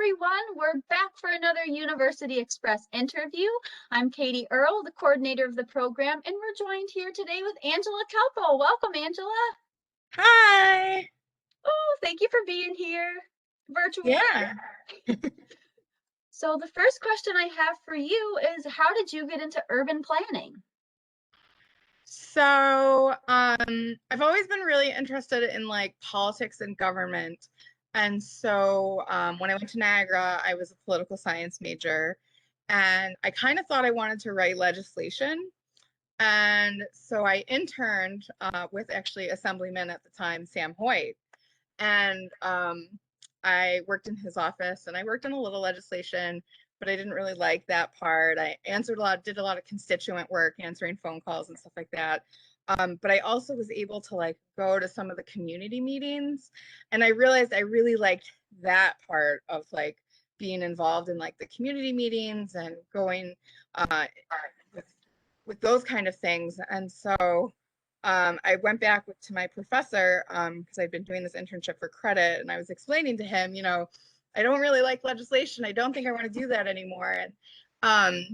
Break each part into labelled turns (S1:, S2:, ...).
S1: everyone. We're back for another University Express interview. I'm Katie Earle, the coordinator of the program, and we're joined here today with Angela Keppel. Welcome, Angela.
S2: Hi.
S1: Oh, thank you for being here virtually.
S2: Yeah.
S1: So the first question I have for you is, how did you get into urban planning?
S2: So, I've always been really interested in like politics and government. And so, when I went to Niagara, I was a political science major, and I kind of thought I wanted to write legislation. And so I interned with actually Assemblyman at the time, Sam Hoyt. And I worked in his office and I worked on a little legislation, but I didn't really like that part. I answered a lot, did a lot of constituent work, answering phone calls and stuff like that. But I also was able to like go to some of the community meetings, and I realized I really liked that part of like being involved in like the community meetings and going with those kind of things. And so I went back to my professor because I'd been doing this internship for credit, and I was explaining to him, I don't really like legislation. I don't think I want to do that anymore. And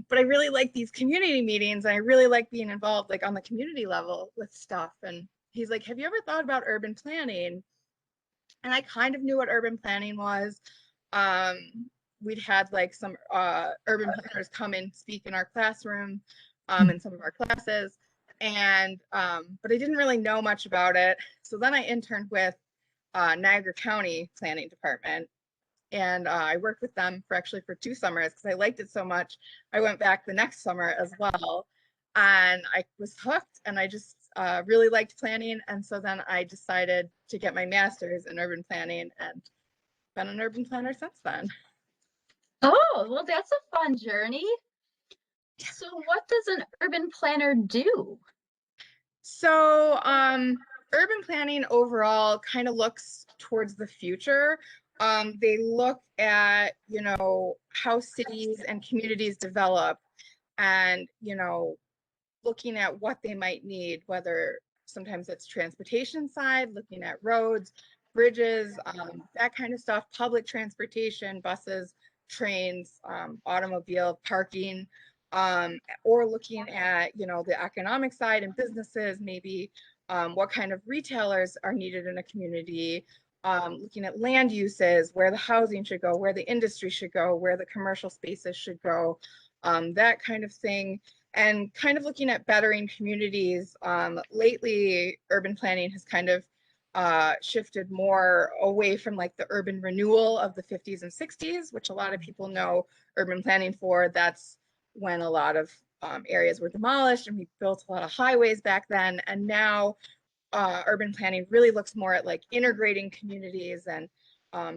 S2: but I really like these community meetings, and I really like being involved like on the community level with stuff. And he's like, "Have you ever thought about urban planning?" And I kind of knew what urban planning was. Um, we'd had like some urban planners come and speak in our classroom in some of our classes, and but I didn't really know much about it. So then I interned with Niagara County Planning Department, and I worked with them for actually for 2 summers because I liked it so much. I went back the next summer as well, and I was hooked, and I just really liked planning. And so then I decided to get my master's in urban planning, and been an urban planner since then.
S1: Oh, well, that's a fun journey. So what does an urban planner do?
S2: So, urban planning overall kind of looks towards the future. They look at, how cities and communities develop, and, looking at what they might need, whether sometimes it's transportation side, looking at roads, bridges, that kind of stuff, public transportation, buses, trains, automobile, parking, or looking at, the economic side and businesses, maybe what kind of retailers are needed in a community, looking at land uses, where the housing should go, where the industry should go, where the commercial spaces should go, that kind of thing, and kind of looking at bettering communities. Lately, urban planning has kind of shifted more away from like the urban renewal of the 50s and 60s, which a lot of people know urban planning for. That's when a lot of areas were demolished, and we built a lot of highways back then. And now urban planning really looks more at like integrating communities and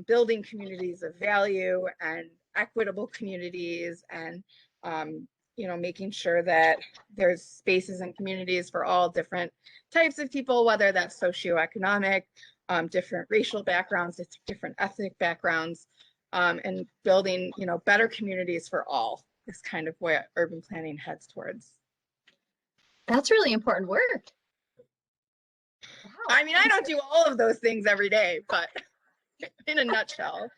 S2: building communities of value and equitable communities, and making sure that there's spaces and communities for all different types of people, whether that's socioeconomic, different racial backgrounds, different ethnic backgrounds, and building, better communities for all is kind of what urban planning heads towards.
S1: That's really important work. Wow.
S2: I mean, I don't do all of those things every day, but in a nutshell.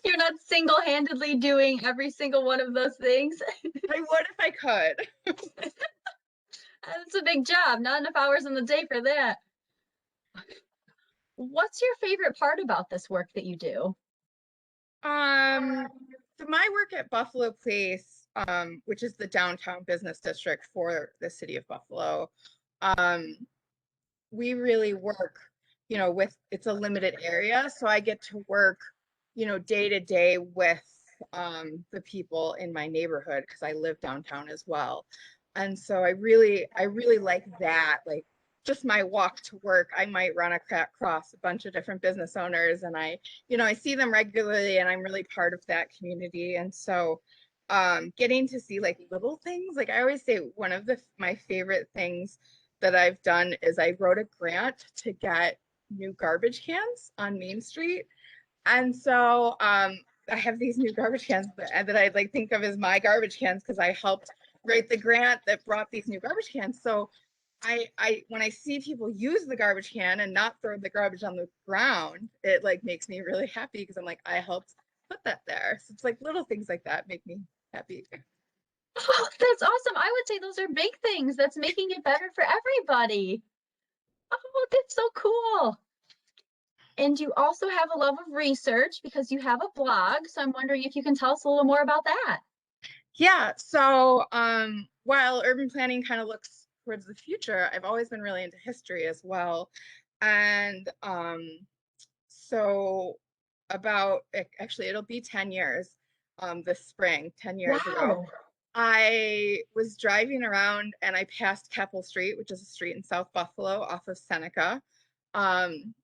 S1: You're not single-handedly doing every single one of those things.
S2: I would if I could.
S1: That's a big job. Not enough hours in the day for that. What's your favorite part about this work that you do?
S2: So my work at Buffalo Place, which is the downtown business district for the city of Buffalo, um, we really work, with, it's a limited area, so I get to work, day to day with the people in my neighborhood because I live downtown as well. And so I really like that. Like just my walk to work, I might run across a bunch of different business owners, and I see them regularly, and I'm really part of that community. And so getting to see like little things, like I always say, one of my favorite things that I've done is I wrote a grant to get new garbage cans on Main Street. And so I have these new garbage cans that I like think of as my garbage cans because I helped write the grant that brought these new garbage cans. So I when I see people use the garbage can and not throw the garbage on the ground, it like makes me really happy because I'm like, I helped put that there. So it's like little things like that make me happy.
S1: Oh, that's awesome. I would say those are big things that's making it better for everybody. Oh, that's so cool. And you also have a love of research because you have a blog. So I'm wondering if you can tell us a little more about that.
S2: Yeah, so while urban planning kind of looks towards the future, I've always been really into history as well. And so actually it'll be 10 years this spring, 10 years ago.
S1: Wow.
S2: I was driving around and I passed Keppel Street, which is a street in South Buffalo off of Seneca. Um,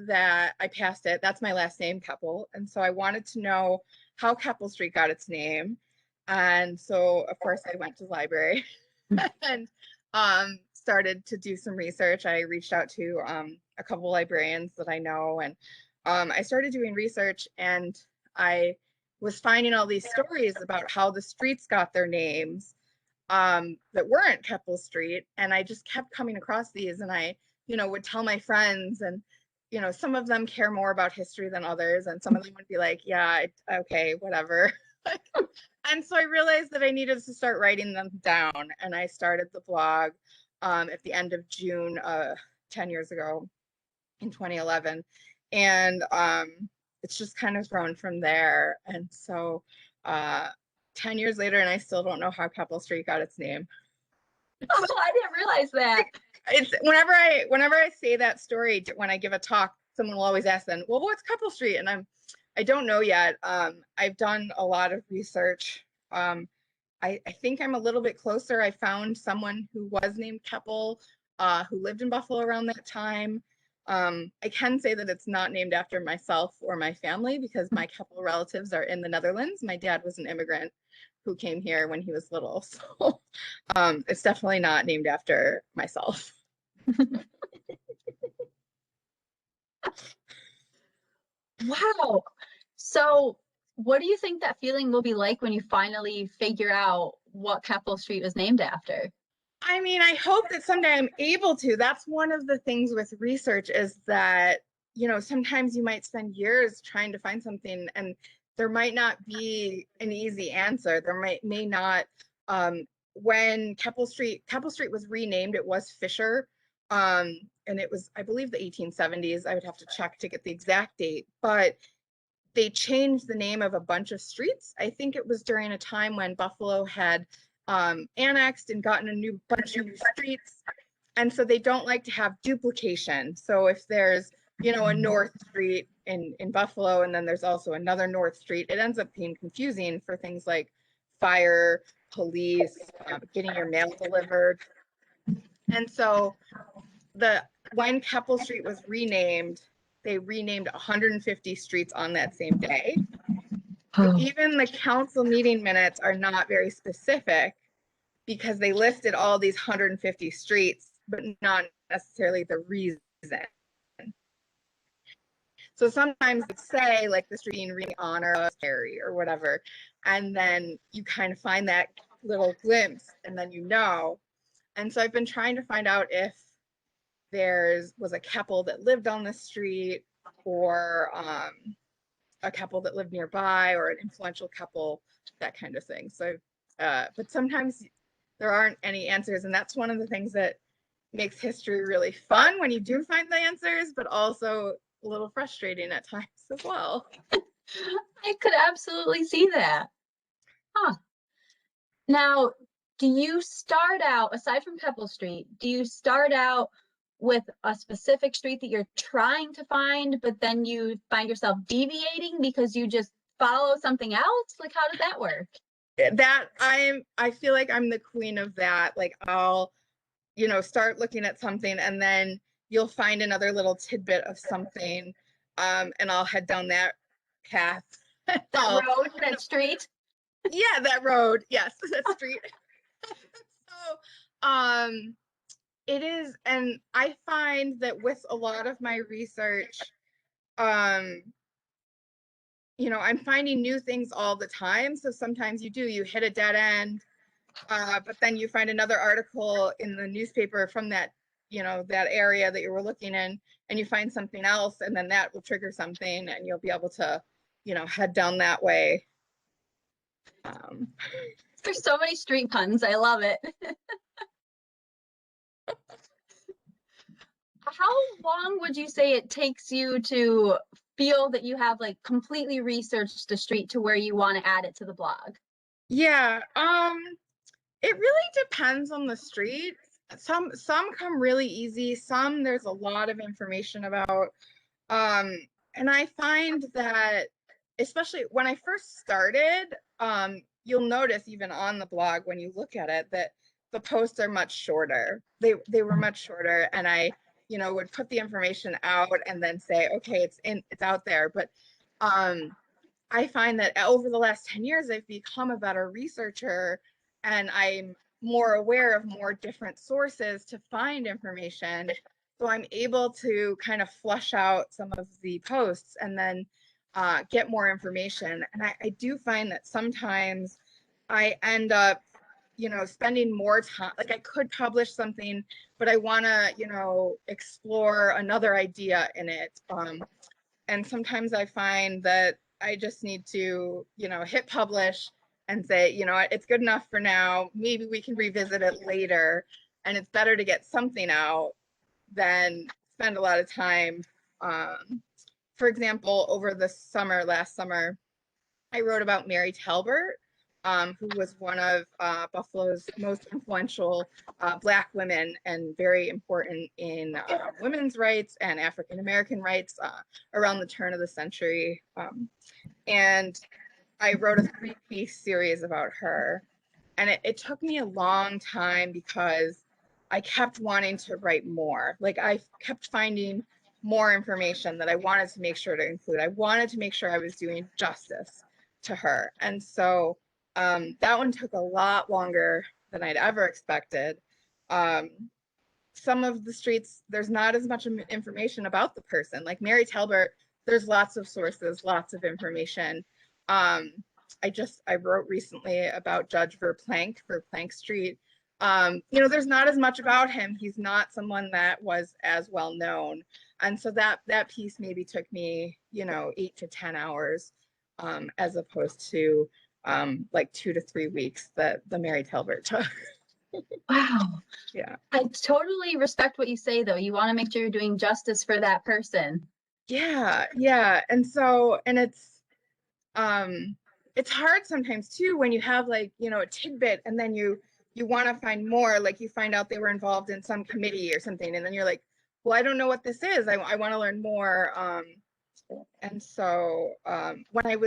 S2: that I passed it. That's my last name, Keppel. And so I wanted to know how Keppel Street got its name. And so, of course, I went to the library and started to do some research. I reached out to a couple librarians that I know, and I started doing research, and I was finding all these stories about how the streets got their names that weren't Keppel Street. And I just kept coming across these, and I, would tell my friends, and some of them care more about history than others, and some of them would be like, yeah, okay, whatever. And so I realized that I needed to start writing them down, and I started the blog at the end of June 10 years ago in 2011. And it's just kind of grown from there. And so 10 years later, and I still don't know how Keppel Street got its name.
S1: Oh, I didn't realize that.
S2: It's whenever I say that story when I give a talk, someone will always ask then, well, what's Keppel Street? And I don't know yet. I've done a lot of research. I think I'm a little bit closer. I found someone who was named Keppel, who lived in Buffalo around that time. I can say that it's not named after myself or my family because my Keppel relatives are in the Netherlands. My dad was an immigrant who came here when he was little. So it's definitely not named after myself.
S1: Wow. So, what do you think that feeling will be like when you finally figure out what Keppel Street was named after?
S2: I mean, I hope that someday I'm able to. That's one of the things with research is that, sometimes you might spend years trying to find something and there might not be an easy answer. May not when Keppel Street was renamed, it was Fisher. And it was, I believe, the 1870s. I would have to check to get the exact date, but they changed the name of a bunch of streets. I think it was during a time when Buffalo had annexed and gotten a bunch of new streets. And so they don't like to have duplication. So if there's, a North Street in Buffalo, and then there's also another North Street, it ends up being confusing for things like fire, police, getting your mail delivered. And so when Keppel Street was renamed, they renamed 150 streets on that same day. But even the council meeting minutes are not very specific because they listed all these 150 streets, but not necessarily the reason. So sometimes they say like the street being renamed honor Harry or whatever, and then you kind of find that little glimpse, and then And so I've been trying to find out if was a couple that lived on the street, or a couple that lived nearby, or an influential couple, that kind of thing. So, but sometimes there aren't any answers, and that's one of the things that makes history really fun when you do find the answers, but also a little frustrating at times as well.
S1: I could absolutely see that. Huh. Now, do you start out, aside from Keppel Street, do you start out with a specific street that you're trying to find, but then you find yourself deviating because you just follow something else? Like, how does that work?
S2: I feel like I'm the queen of that. Like I'll, start looking at something, and then you'll find another little tidbit of something, and I'll head down that path.
S1: That road, that street?
S2: Yeah, that road. Yes, that street. So, it is, and I find that with a lot of my research, I'm finding new things all the time. So sometimes you hit a dead end, but then you find another article in the newspaper from that, that area that you were looking in, and you find something else, and then that will trigger something, and you'll be able to, head down that way. Um,
S1: There's so many street puns. I love it. How long would you say it takes you to feel that you have like completely researched the street to where you want to add it to the blog?
S2: yeah, it really depends on the street. Some come really easy, some there's a lot of information about. Um, and I find that, especially when I first started, you'll notice even on the blog when you look at it that the posts are much shorter. They were much shorter, and I, would put the information out and then say, okay, it's out there. But I find that over the last 10 years, I've become a better researcher, and I'm more aware of more different sources to find information. So I'm able to kind of flush out some of the posts and then get more information. And I do find that sometimes I end up, spending more time. Like I could publish something, but I want to, explore another idea in it. And sometimes I find that I just need to, hit publish and say, it's good enough for now. Maybe we can revisit it later. And it's better to get something out than spend a lot of time. For example, over the last summer, I wrote about Mary Talbert, who was one of Buffalo's most influential Black women and very important in women's rights and African American rights around the turn of the century. And I wrote a 3-piece series about her. And it took me a long time because I kept wanting to write more. Like I kept finding more information that I wanted to make sure to include. I wanted to make sure I was doing justice to her. And so that one took a lot longer than I'd ever expected. Some of the streets, there's not as much information about the person. Like Mary Talbert, there's lots of sources, lots of information. I wrote recently about Judge Verplank for Plank Street. There's not as much about him. He's not someone that was as well known. And so that piece maybe took me, 8 to 10 hours, as opposed to like 2 to 3 weeks that the Mary Talbert took.
S1: Wow.
S2: Yeah.
S1: I totally respect what you say, though. You want to make sure you're doing justice for that person.
S2: Yeah, yeah. And it's hard sometimes too when you have like, a tidbit and then you want to find more, like you find out they were involved in some committee or something, and then you're like, well, I don't know what this is. I want to learn more. And so when I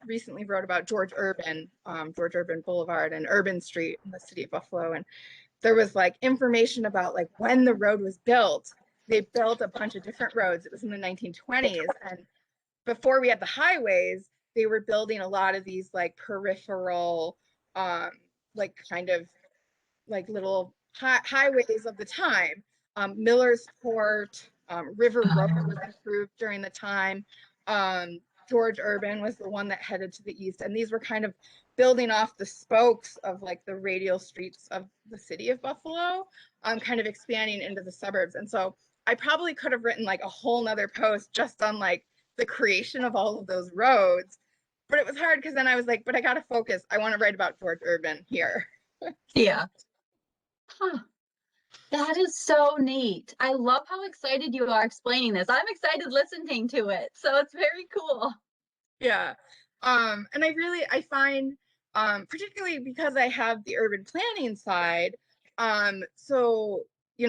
S2: recently wrote about George Urban Boulevard and Urban Street in the city of Buffalo, and there was like information about like when the road was built. They built a bunch of different roads. It was in the 1920s, and before we had the highways, they were building a lot of these like peripheral, like kind of like little highways of the time. Miller's Port, River Road was improved during the time. George Urban was the one that headed to the east, and these were kind of building off the spokes of like the radial streets of the city of Buffalo, kind of expanding into the suburbs. And so I probably could have written like a whole nother post just on like the creation of all of those roads. But it was hard because then I was like, but I got to focus. I want to write about George Urban here.
S1: Yeah. Huh. That is so neat. I love how excited you are explaining this. I'm excited listening to it. So it's very cool.
S2: Yeah. And I find, particularly because I have the urban planning side, so,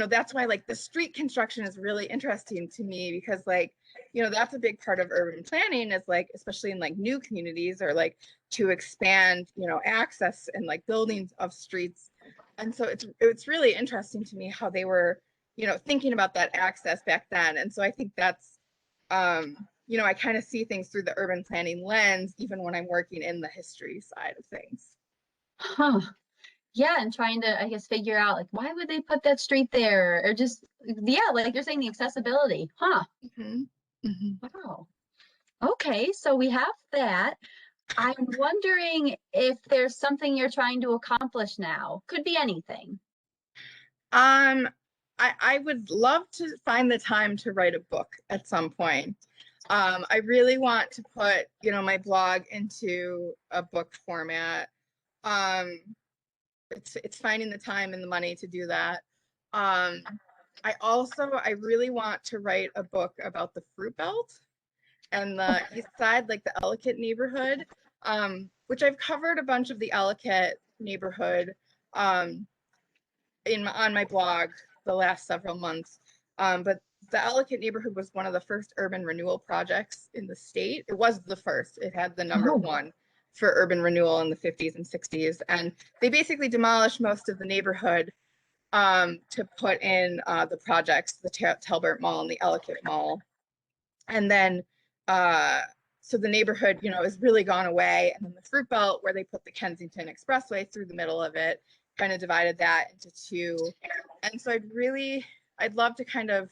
S2: that's why like the street construction is really interesting to me because like, that's a big part of urban planning is like, especially in like new communities or like to expand, access and like buildings of streets. And so it's really interesting to me how they were, thinking about that access back then. And so I think that's, I kind of see things through the urban planning lens, even when I'm working in the history side of things.
S1: Huh. Yeah, and trying to, I guess, figure out like why would they put that street there? Or just yeah, like you're saying the accessibility. Huh.
S2: Mm-hmm. Mm-hmm.
S1: Wow. Okay, so we have that. I'm wondering if there's something you're trying to accomplish now. Could be anything.
S2: Um, I would love to find the time to write a book at some point. I really want to put, my blog into a book format. Um, it's finding the time and the money to do that. Um, I really want to write a book about the Fruit Belt and the East Side, like the Ellicott neighborhood, which I've covered a bunch of the Ellicott neighborhood um, on my blog the last several months. But the Ellicott neighborhood was one of the first urban renewal projects in the state. It was the first. It had the number
S1: Oh,
S2: one for urban renewal in the 50s and 60s. And they basically demolished most of the neighborhood to put in the projects, the Talbert Mall and the Ellicott Mall. And then, so the neighborhood, has really gone away. And then the Fruit Belt, where they put the Kensington Expressway through the middle of it, kind of divided that into two. And so I'd love to kind of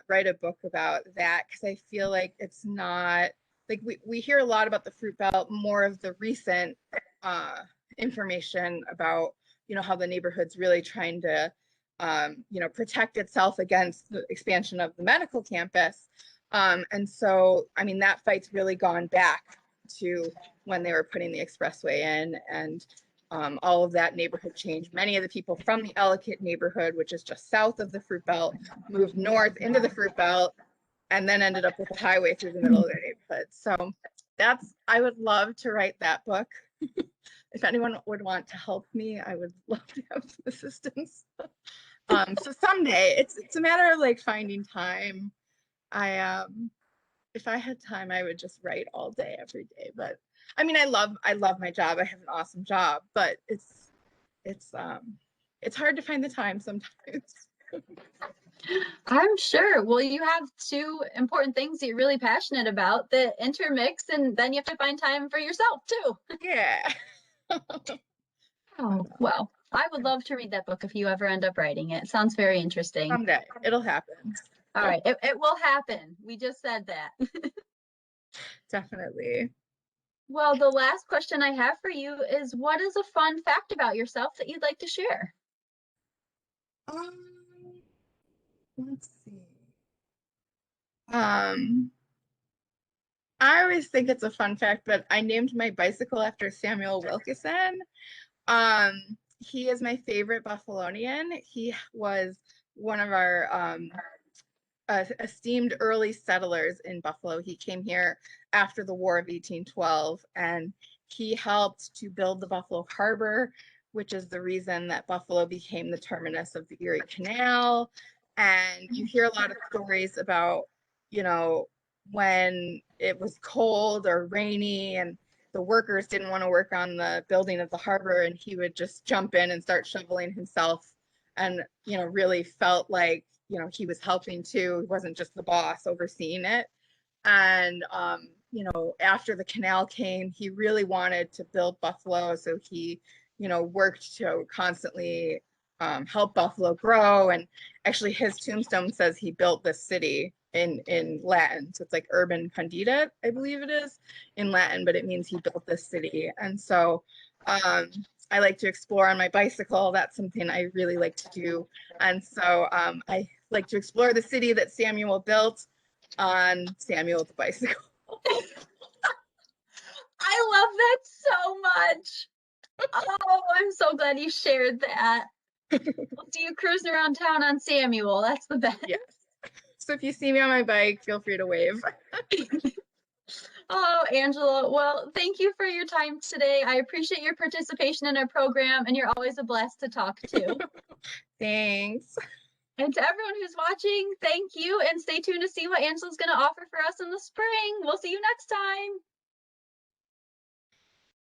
S2: write a book about that because I feel like it's not like we hear a lot about the Fruit Belt, more of the recent information about, how the neighborhood's really trying to, protect itself against the expansion of the medical campus. And so, I mean, that fight's really gone back to when they were putting the expressway in and all of that neighborhood change. Many of the people from the Ellicott neighborhood, which is just south of the Fruit Belt, moved north into the Fruit Belt and then ended up with the highway through the middle of their neighborhood. So I would love to write that book. If anyone would want to help me, I would love to have some assistance. So someday it's a matter of like finding time. I if I had time, I would just write all day, every day. But I mean, I love my job. I have an awesome job, but it's hard to find the time sometimes.
S1: I'm sure. Well, you have two important things that you're really passionate about that intermix, and then you have to find time for yourself too.
S2: Yeah.
S1: Oh, well, I would love to read that book if you ever end up writing it. Sounds very interesting.
S2: Someday it'll happen.
S1: All right, it will happen. We just said that.
S2: Definitely.
S1: Well, the last question I have for you is what is a fun fact about yourself that you'd like to share?
S2: Um, let's see. Um, I always think it's a fun fact, but I named my bicycle after Samuel Wilkeson. He is my favorite Buffalonian. He was one of our esteemed early settlers in Buffalo. He came here after the War of 1812, and he helped to build the Buffalo Harbor, which is the reason that Buffalo became the terminus of the Erie Canal. And you hear a lot of stories about, you know, when it was cold or rainy and the workers didn't want to work on the building of the harbor, and he would just jump in and start shoveling himself and, really felt like, he was helping too. He wasn't just the boss overseeing it. And, after the canal came, he really wanted to build Buffalo. So he, worked to constantly help Buffalo grow. And actually, his tombstone says he built this city in Latin. So it's like urban condita, I believe it is in Latin, but it means he built this city. And so I like to explore on my bicycle. That's something I really like to do. And so I like to explore the city that Samuel built on Samuel the bicycle.
S1: I love that so much. Oh, I'm so glad you shared that. We'll see you cruising around town on Samuel. That's the best.
S2: Yes. So if you see me on my bike, feel free to wave.
S1: Oh, Angela, well, thank you for your time today. I appreciate your participation in our program, and you're always a blast to talk to.
S2: Thanks.
S1: And to everyone who's watching, thank you, and stay tuned to see what Angela's going to offer for us in the spring. We'll see you next time.